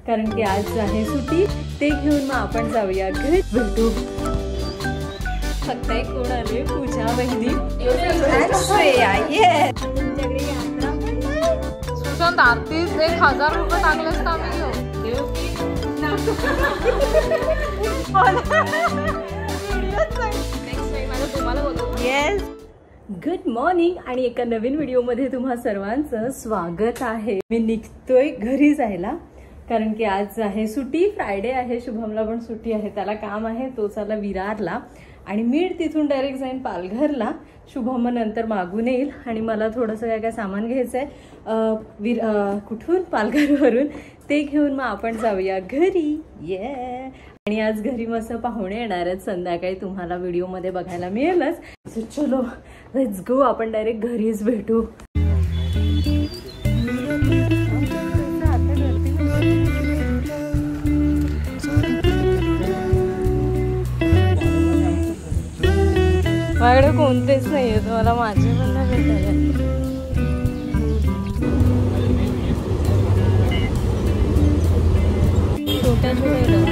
कारण की आज आहे सुट्टी। ते घेऊन मग आपण जाऊया घरी भेटू। फक्त एक कोण आले, पूजा वहिनी सुशांत आरतीस 1000 रुपये टाकलेस का मी येस। गुड मॉर्निंग आणि एका नवीन व्हिडिओमध्ये तुम्हा सर्वांचं स्वागत आहे। मी निघतोय घरी जायला कारण की आज आहे सुट्टी, फ्रायडे आहे। शुभमला पण सुट्टी आहे, त्याला काम आहे, तो चालला विरारला आणि मी तिथून डायरेक्ट जाईन पालघरला। शुभम नंतर मागून येईल आणि मला थोडंसं काय काय सामान घ्यायचं आहे कुठून, पालघरवरून। ते घेऊन मग आपण जाऊया घरी। आणि आज घरी मस्त पाहुणे येणार आहेत, संध्याकाळी तुम्हाला व्हिडिओमध्ये बघायला मिळेलच। चलो लेट्स गो, आपण डायरेक्ट घरीच भेटू। माझ्याकडे कोणतेच नाही आहे, मला माझे पण नाही भेटायला। छोट्या छोट्या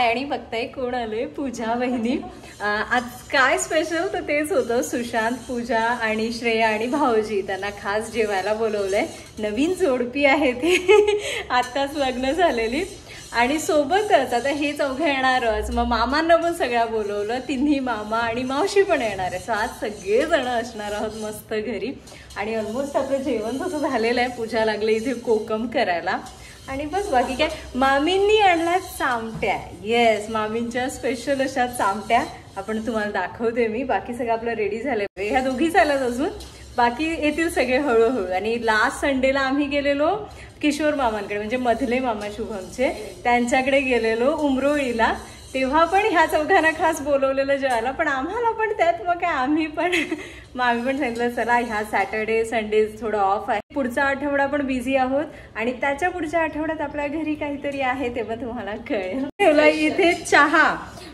आणि बघताय कोण आले, पूजा वहिनी। आज काय स्पेशल तर तेच होतं, सुशांत, पूजा आणि श्रेया आणि भाऊजी त्यांना खास जेवायला बोलवलंय। नवीन जोडपी आहे ती, आताच लग्न झालेली आणि सोबतच आता हे चौघं येणारच, मग मामांना पण सगळ्या बोलवलं, तिन्ही मामा आणि मावशी पण येणार आहे। सो आज सगळे जण असणार आहोत मस्त घरी आणि ऑलमोस्ट आपलं जेवण तसं झालेलं आहे। पूजा लागले इथे कोकम करायला आणि बस बाकी काय। मामींनी आणल्या चामट्या, येस, मामींच्या स्पेशल अशा चामट्या आपण तुम्हाला दाखवते मी। बाकी सगळं आपलं रेडी झालं, ह्या दोघी चालत अजून, बाकी येतील सगळे हळूहळू। आणि लास्ट संडेला आम्ही गेलेलो किशोर मामांकडे, म्हणजे मधले मामा शुभमचे, त्यांच्याकडे गेलेलो उमरोळीला। तेव्हा पण ह्या चौघांना खास बोलवलेलं जेवायला, पण आम्हाला पण त्यात मग काय आम्ही पण सांगितलं चला ह्या सॅटर्डे संडे थोडं ऑफ आहे, पुढचा आठवडा पण बिझी आहोत आणि त्याच्या पुढच्या आठवड्यात आपल्या घरी काहीतरी आहे, तेव्हा तुम्हाला कळेल। ठेवला इथे चहा,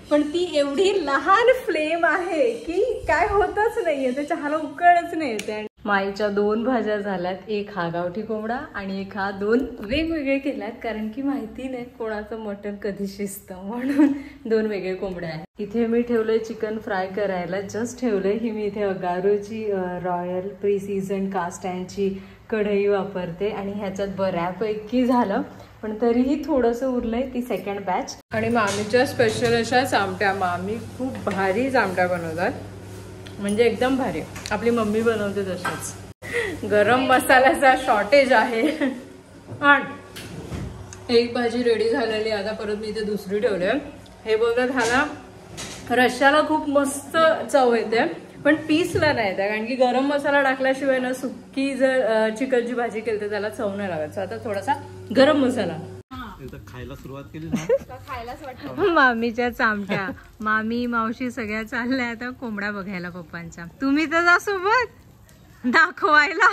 पण ती एवढी लहान फ्लेम आहे की काय होतच नाहीये, त्या चहाला उकळच नाही येते। माईच्या 2 भाज्या झाल्यात, एक हा गावठी कोंबडा आणि एक हा 2 वेगवेगळे केल्यात, कारण की माहिती नाही कोणाचं मटण कधी शिजतं, म्हणून 2 वेगळे कोंबड्या आहेत। इथे मी ठेवलंय चिकन फ्राय करायला, जस्ट ठेवलंय। ही मी इथे अगारोची रॉयल प्री सीझन कास्ट आयर्नची कढई वापरते आणि ह्याच्यात बऱ्यापैकी झालं, पण तरीही थोडंसं उरलंय, ती सेकंड बॅच। आणि मामीच्या स्पेशल अशा चामट्या, मामी खूप भारी चामट्या बनवतात, म्हणजे एकदम भारी, आपली मम्मी बनवते तशाच। गरम मसाल्याचा शॉर्टेज आहे आणि एक भाजी रेडी झालेली, आता परत मी इथे दुसरी ठेवली। हे बोलतात ह्याला रश्श्याला खूप मस्त चव येते, पण पीसला नाही येते, कारण की गरम मसाला टाकल्याशिवाय ना सुक्की जर चिकनची भाजी केली तर त्याला चव नाही लागत। आता थोडासा गरम मसाला खायला सुरुवात केली ना, खायलाच वाटतं। मामीच्या चामट्या, मामी मावशी सगळ्या चालल्या आता कोंबडा बघायला पप्पांच्या। तुम्ही तर जा सोबत दाखवायला।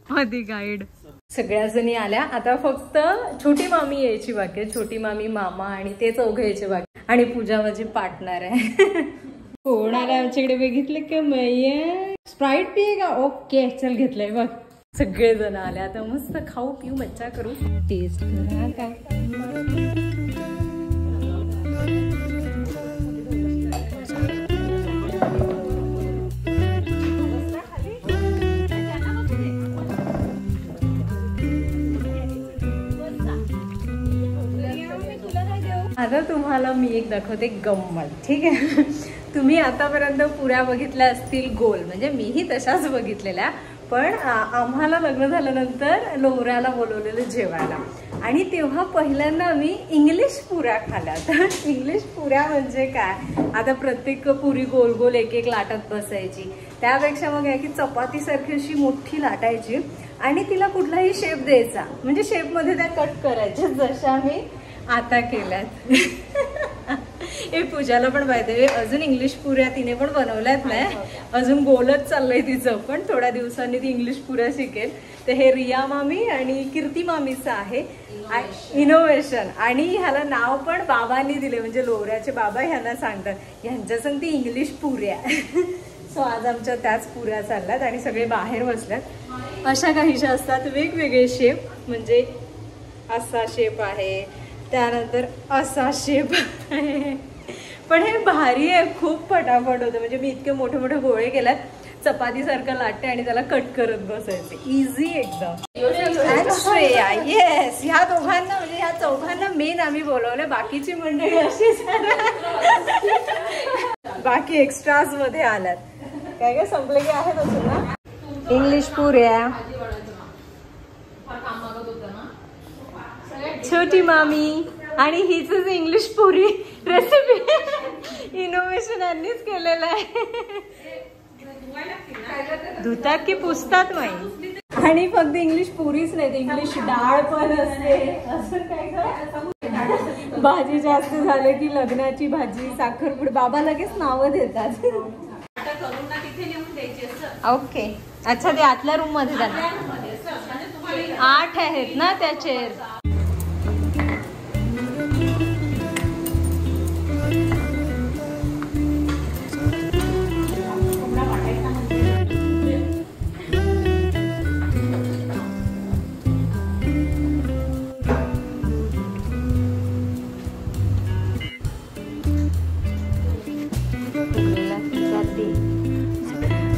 होती गाईड। सगळ्या जणी आल्या, आता फक्त छोटी मामी यायची बाकी आहे, छोटी मामी, मामा आणि ते चौघ यायचे बाकी, आणि पूजा माझी पार्टनर आहे। कोण आला आमच्याकडे बघितलं का, मैया स्प्राईट पिये का, ओके चल घेतलंय बघ। सगळे जण आले, आता मस्त खाऊ पिऊ मज्जा करू, टेस्ट करा काय। आता तुम्हाला मी एक दाखवते गंमत, ठीक आहे। तुम्ही आतापर्यंत पुऱ्या बघितल्या असतील गोल, म्हणजे मीही तशाच बघितलेल्या, पण आम्हाला लग्न झाल्यानंतर लोहऱ्याला बोलवलेलं जेवायला आणि तेव्हा पहिल्यांदा आम्ही इंग्लिश पुऱ्या खाल्ल्या। तर इंग्लिश पुऱ्या म्हणजे काय, आता प्रत्येक पुरी गोल गोल एक एक लाटत बसायची, त्यापेक्षा मग आहे की चपातीसारखी अशी मोठी लाटायची आणि तिला कुठलाही शेप द्यायचा, म्हणजे शेपमध्ये त्या कट करायच्या जशा मी आता केल्यात. हे पूजाला पण पाहिजे, अजून इंग्लिश पुऱ्या तिने पण बनवल्यात नाही, अजून गोलच चाललंय तिचं, पण थोड्या दिवसांनी ती इंग्लिश पुऱ्या शिकेल. तर हे रिया मामी आणि कीर्ती मामीचं आहे इनोव्हेशन, आणि ह्याला नाव पण बाबांनी दिले, म्हणजे लोऱ्याचे बाबा ह्यांना सांगतात, ह्यांच्या संग ती इंग्लिश पुऱ्या. सो आज आमच्या त्याच पुऱ्या चालल्यात आणि सगळे बाहेर बसल्यात. अशा काहीशा असतात वेगवेगळे शेप, म्हणजे असा शेप आहे, त्यानंतर असा शेप आहे. पण हे भारी आहे, खूप फटाफट होतं. म्हणजे मी इतके मोठे मोठे गोळे केल्यात, चपातीसारखं लाटते आणि त्याला कट करत बसायचे, इझी एकदम. श्रेया, येस, ह्या दोघांना म्हणजे ह्या चौघांना मेन आम्ही बोलवलंय, बाकीची मंडळी अशीच बाकी एक्स्ट्राज मध्ये आल्यात. काय काय संपले की आहेत अजून ना. इंग्लिश पुऱ्या, छोटी मामी, आणि हीच इंग्लिश पुरी रेसिपी इनोव्हेशन यांनीच केलेलं आहे. धुतात की पुसतात माई. आणि फक्त इंग्लिश पुरीच नाही, इंग्लिश डाळ पण असते. असं काय भाजी जास्त झाले की लग्नाची भाजी, साखरपुडा, बाबा लगेच नावं देतात. ओके, अच्छा, ते आतल्या रूम मध्ये जातात. 8 आहेत ना त्या चेअर.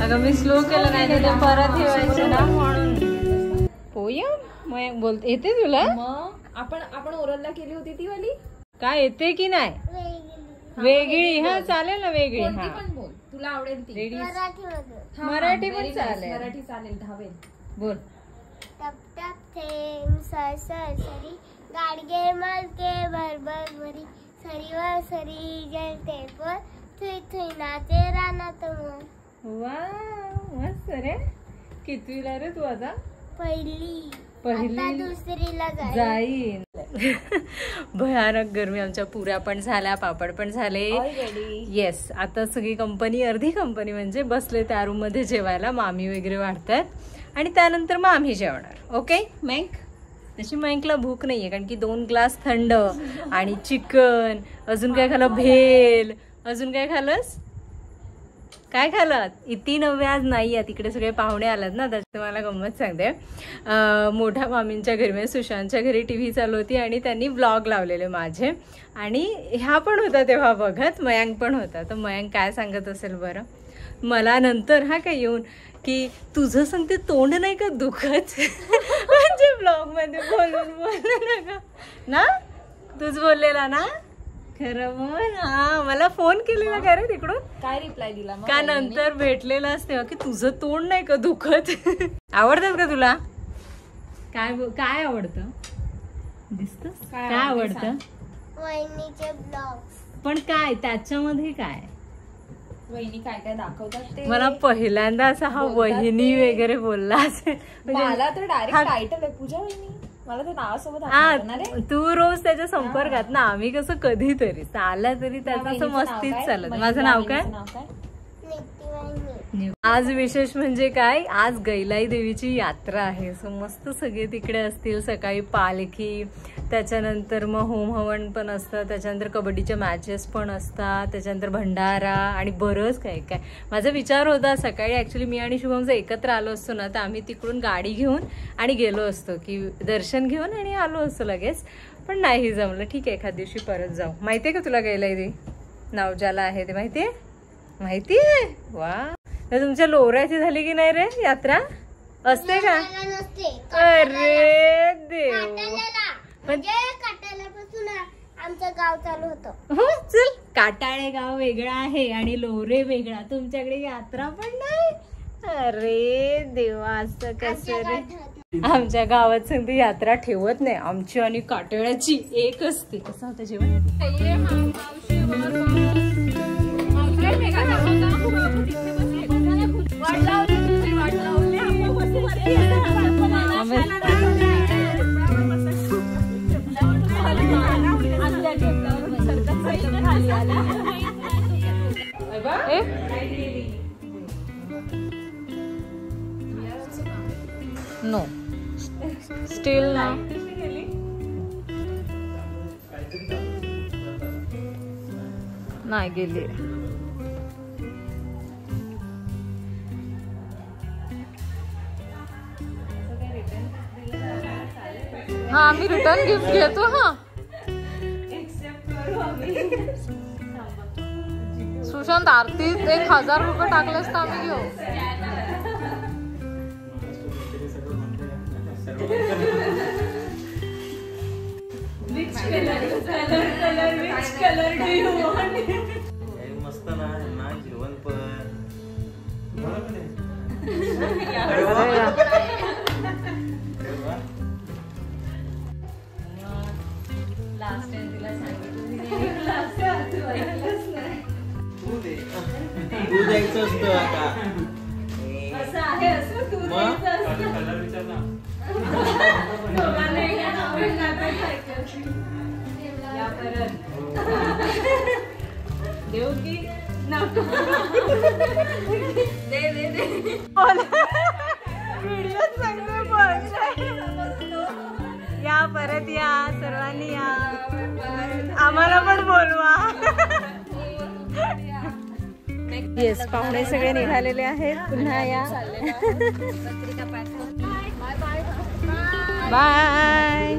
अगं मी स्लो केलं नाही तर परत ठेवायचं ना, म्हणून. पोयम मग बोलते येते तुला. मग आपण ओरलला केली होती ती वाली, काय येते की नाही वेगळी? हा चालेल ना वेगळी. हा पण बोल, तुला आवडेल ती. मराठी पण चालेल, मराठी चालेल, धावेल. बोल. टप टप थेंब सरी गाडगे मलके भरभर भरी सरीवर सरी जलते पर थुई थुई नाचे रानात मोर. वा, मस्त रे. कितवीला रे तू आता? पहिली. दुसरीला जाईन. भयानक गरमी. आमच्या पुऱ्या पण झाल्या, पापड पण झाले. येस, आता सगळी कंपनी, अर्धी कंपनी म्हणजे बसले त्या रूम मध्ये जेवायला. मामी वगैरे वाढतात आणि त्यानंतर मग आम्ही जेवणार. ओके मँक? तशी मँकला भूक नाहीये, कारण की 2 ग्लास थंड आणि चिकन, अजून काय खाल्लं, भेल, अजून काय खाल्लंस? काय खाल्लं? इतकी नव्हे आज नाही आहे, तिकडे सगळे पाहुणे आलात ना. त्याच्यात मला गंमत सांगते. मोठ्या मामींच्या घरी म्हणजे सुशांतच्या घरी TV चालू होती आणि त्यांनी व्लॉग लावलेले माझे, आणि ह्या पण होता तेव्हा बघत, मयांक पण होता. तर मयांक काय सांगत असेल बरं मला नंतर, हा काय येऊन, की तुझं सांगते तोंड नाही का दुखत? म्हणजे ब्लॉग मध्ये बोलून नका ना, तूच बोललेला ना खरं. मग हा मला फोन केलेला का रे तिकडून, काय रिप्लाय दिला का नंतर भेटलेला असते की तुझं तोंड नाही का दुखत? आवडतात का तुला? काय आवडतं? दिसत काय आवडतं? वहिनीचे ब्लॉग्स. पण काय त्याच्यामध्ये काय वहिनी काय काय दाखवतात ते? मला पहिल्यांदा असा हा वहिनी वगैरे बोलला असेल. मला तर डायरेक्ट टायटल आहे पूजा वहिनी. मला ते नावासोबत तू रोज त्याच्या संपर्कात ना, आम्ही कसं कधीतरी आला तरी त्याचं असं मस्तीच चालत. माझं नाव काय? आज विशेष म्हणजे काय, आज गैलाई देवीची यात्रा आहे. सो मस्त सगळे तिकडे असतील. सकाळी पालखी, त्याच्यानंतर मग होम हवन पण असतं, त्याच्यानंतर कबड्डीच्या मॅचेस पण असतात, त्याच्यानंतर भंडारा आणि बरंच काय काय. माझा विचार होता सकाळी, ऍक्च्युली मी आणि शुभम जर एकत्र आलो असतो ना, तर आम्ही तिकडून गाडी घेऊन आणि गेलो असतो, की दर्शन घेऊन आणि आलो असतो लगेच. पण नाही जमलं. ठीक आहे, एखाद दिवशी परत जाऊ. माहितीये का तुला गैलाई देवी नाव ज्याला आहे ते? माहितीये? माहितीये. वा, तुमच्या लोऱ्याची झाली की नाही रे यात्रा? असते का? अरे देव, आमचं गाव चालू होतं. हो चल, काटाळे गाव वेगळं आहे आणि लोरे वेगळा. तुमच्याकडे यात्रा पण नाही? अरे देवा, असं कसं रे? आमच्या गावात सांगते यात्रा ठेवत नाही. आमची आणि काटाळ्याची एक असते. कसं होतं जेवण? नो स्टील ना नाही गेली. हा आम्ही रिटर्न गिफ्ट घेतो. हा सुशांत आरतीत 1000 रुपये टाकलेस तर आम्ही घेऊ. मस्त ना जेवण पण लास्ट टाइम तिला तू द्यायचं असतं आता. असं आहे, असं तू द्यायचं असतं. कलर विचार ना. दोघांना एका नावाने नाटक ऐकायचं. या परत. देऊ की नको. दे दे दे. व्हिडिओ चांगले बोलताय. या परत या, सर्वांनी या, आम्हाला पण बोलवा. येस, पाहुणे सगळे निघालेले आहेत. पुन्हा या. बाय.